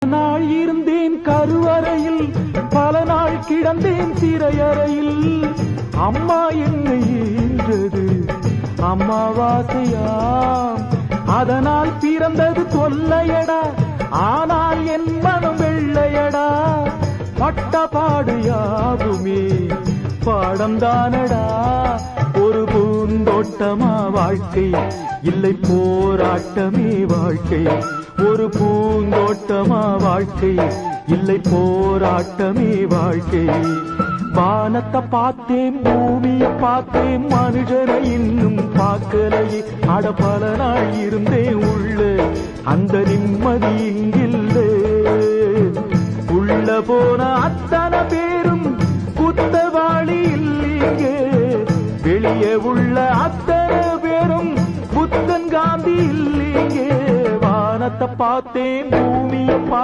நாள் இருந்தேன் கருவறையில், பல நாள் கிடந்தேன் சிறையறையில். அம்மா என்னை ஈன்றது அம்மாவாசையாம், அதனால் பிறந்தது தொல்லையடா, ஆனால் என் மனம் வெள்ளையடா. பட்டபாடு யாவுமே பாடம்தானடா. ஒரு பூந்தோட்டமா வாழ்க்கை, இல்லை போராட்டமே வாழ்க்கை. ஒரு பூந்தோட்டமா வாழ்க்கை, இல்லை போராட்டமே வாழ்க்கை. வானத்தை பார்த்தேன், பூமியை பார்த்தேன், மனுஷரை இன்னும் பார்க்கலையே. அட பல நாள் இருந்தேன் உள்ள, அந்த நிம்மதி இங்கில்லை. உள்ள போன அத்தனை பேரும் குத்தவாளி இல்லையே, வெளியே உள்ள அத்தனை பேரும் புத்தன் காந்தி இல்லையே. வானத்தை பார்த்தேன், பூமியை பார்த்தேன்.